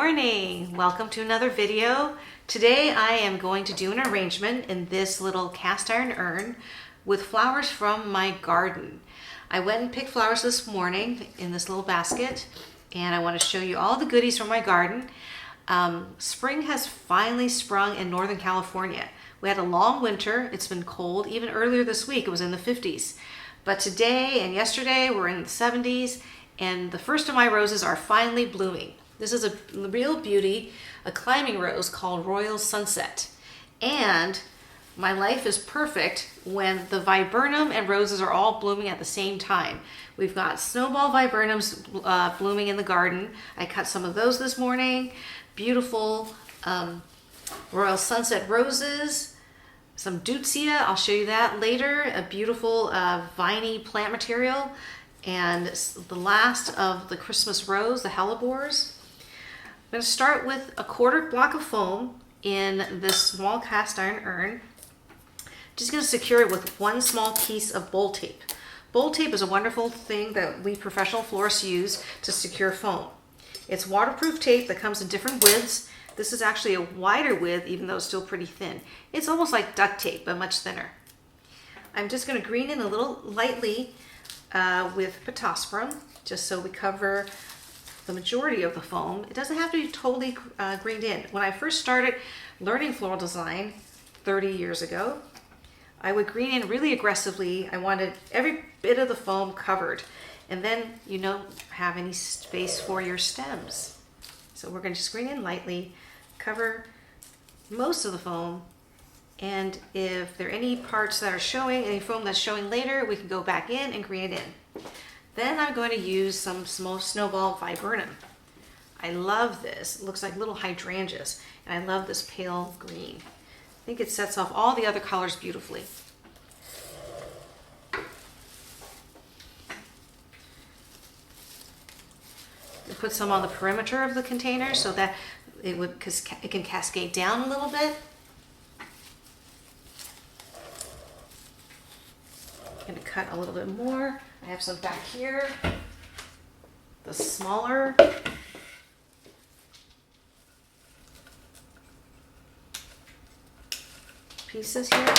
morning. Welcome to another video. Today I am going to do an arrangement in this little cast iron urn with flowers from my garden. I went and picked flowers this morning in this little basket, and I want to show you all the goodies from my garden. Spring has finally sprung in Northern California. We had a long winter. It's been cold. Even earlier this week it was in the 50s. But today and yesterday we're in the 70s, and the first of my roses are finally blooming. This is a real beauty, a climbing rose called Royal Sunset. And my life is perfect when the viburnum and roses are all blooming at the same time. We've got snowball viburnums blooming in the garden. I cut some of those this morning. Beautiful Royal Sunset roses. Some deutzia, I'll show you that later. A beautiful viney plant material. And the last of the Christmas rose, the Hellebores. I'm going to start with a quarter block of foam in this small cast iron urn. Just going to secure it with one small piece of bowl tape. Bowl tape is a wonderful thing that we professional florists use to secure foam. It's waterproof tape that comes in different widths. This is actually a wider width, even though it's still pretty thin. It's almost like duct tape, but much thinner. I'm just going to green in a little lightly with potassium, just so we cover the majority of the foam. It doesn't have to be totally greened in. When I first started learning floral design 30 years ago, I would green in really aggressively. I wanted every bit of the foam covered, and then you don't have any space for your stems. So we're going to just green in lightly, cover most of the foam, and if there are any parts that are showing, any foam that's showing later, we can go back in and green it in. Then I'm going to use some small snowball viburnum. I love this. It looks like little hydrangeas, and I love this pale green. I think it sets off all the other colors beautifully. We put some on the perimeter of the container so that it can cascade down a little bit. I'm going to cut a little bit more. I have some back here, the smaller. Pieces here.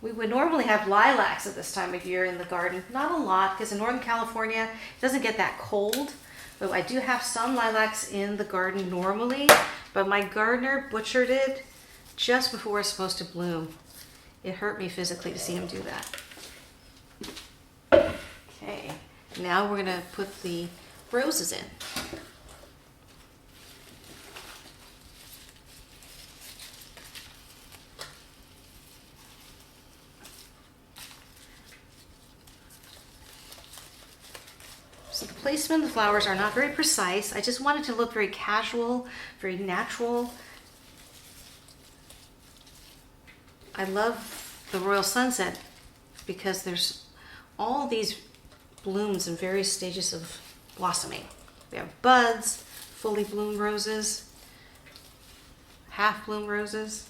We would normally have lilacs at this time of year in the garden. Not a lot, because in Northern California it doesn't get that cold. But I do have some lilacs in the garden normally, but my gardener butchered it just before it's supposed to bloom. It hurt me physically to see him do that. Okay, now we're going to put the roses in. So the placement of the flowers are not very precise. I just want it to look very casual, very natural. I love the Royal Sunset because there's all these blooms in various stages of blossoming. We have buds, fully bloomed roses, half bloom roses,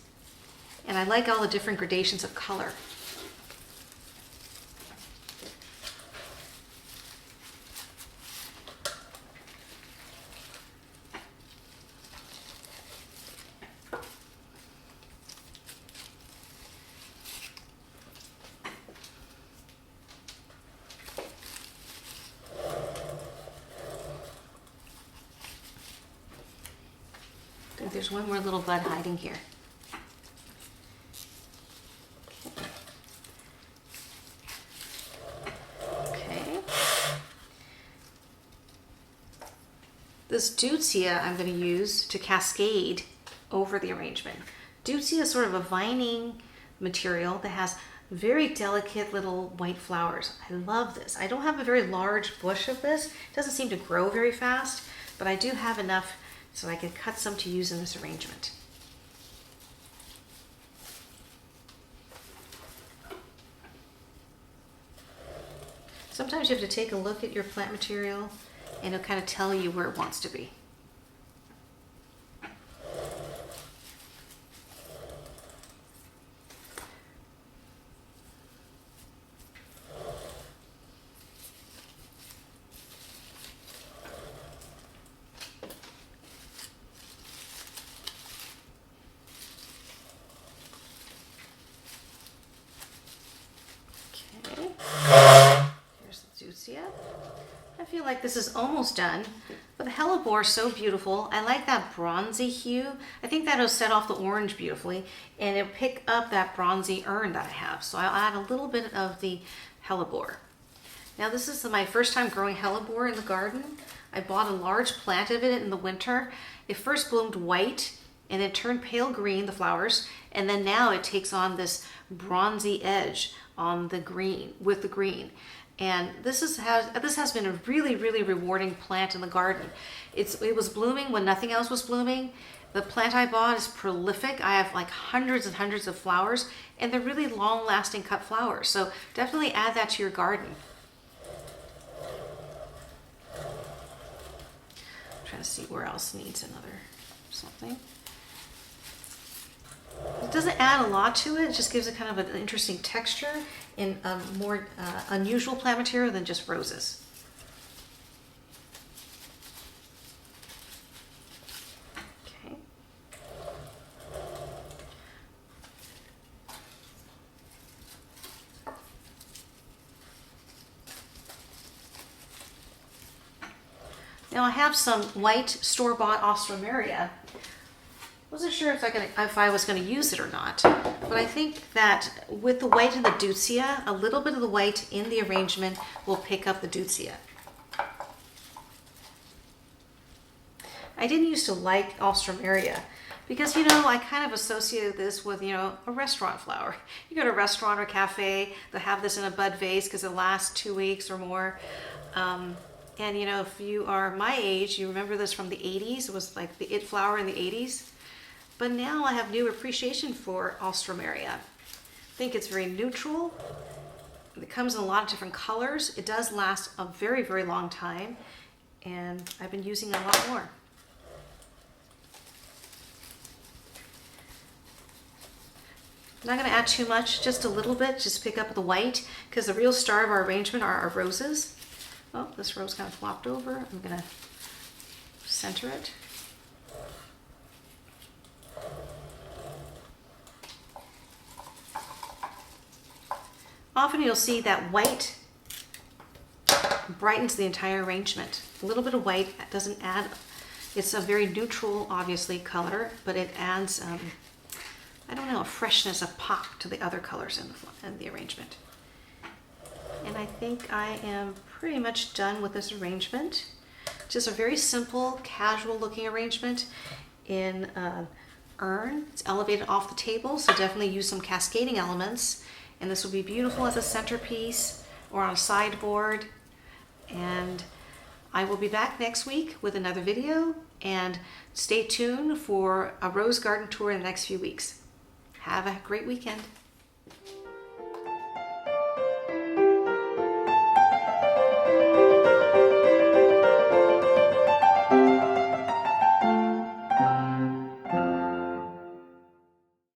and I like all the different gradations of color. I think there's one more little bud hiding here. Okay. This deutzia I'm going to use to cascade over the arrangement. Deutzia is sort of a vining material that has very delicate little white flowers. I love this. I don't have a very large bush of this. It doesn't seem to grow very fast, but I do have enough so I can cut some to use in this arrangement. Sometimes you have to take a look at your plant material and it'll kind of tell you where it wants to be. feel like this is almost done, but the hellebore is so beautiful. I like that bronzy hue. I think that'll set off the orange beautifully, and it'll pick up that bronzy urn that I have. So I'll add a little bit of the hellebore. Now this is my first time growing hellebore in the garden. I bought a large plant of it in the winter. It first bloomed white, and it turned pale green, the flowers, and then now it takes on this bronzy edge on the green, with the green. And this has been a really, really rewarding plant in the garden. It was blooming when nothing else was blooming. The plant I bought is prolific. I have like hundreds and hundreds of flowers, and they're really long-lasting cut flowers. So definitely add that to your garden. I'm trying to see where else needs another something. It doesn't add a lot to it. It just gives it kind of an interesting texture in a more unusual plant material than just roses. Okay. Now I have some white store-bought Ostromeria. Wasn't sure if I was going to use it or not, but I think that with the white and the Deutzia, a little bit of the white in the arrangement will pick up the Deutzia. I didn't used to like Ostromeria because, I kind of associated this with, a restaurant flower. You go to a restaurant or cafe, they'll have this in a bud vase because it lasts 2 weeks or more. And if you are my age, you remember this from the 80s. It was like the it flower in the 80s. But now I have new appreciation for Ostromeria. I think it's very neutral. It comes in a lot of different colors. It does last a very, very long time, and I've been using it a lot more. I'm not going to add too much, just a little bit, just pick up the white, because the real star of our arrangement are our roses. Oh, this rose kind of flopped over. I'm going to center it. Often you'll see that white brightens the entire arrangement. A little bit of white doesn't add, it's a very neutral, obviously, color, but it adds, I don't know, a freshness, a pop to the other colors in the arrangement. And I think I am pretty much done with this arrangement. Just a very simple, casual looking arrangement in an urn. It's elevated off the table, so definitely use some cascading elements. And this will be beautiful as a centerpiece or on a sideboard. And I will be back next week with another video, and stay tuned for a rose garden tour in the next few weeks. Have a great weekend.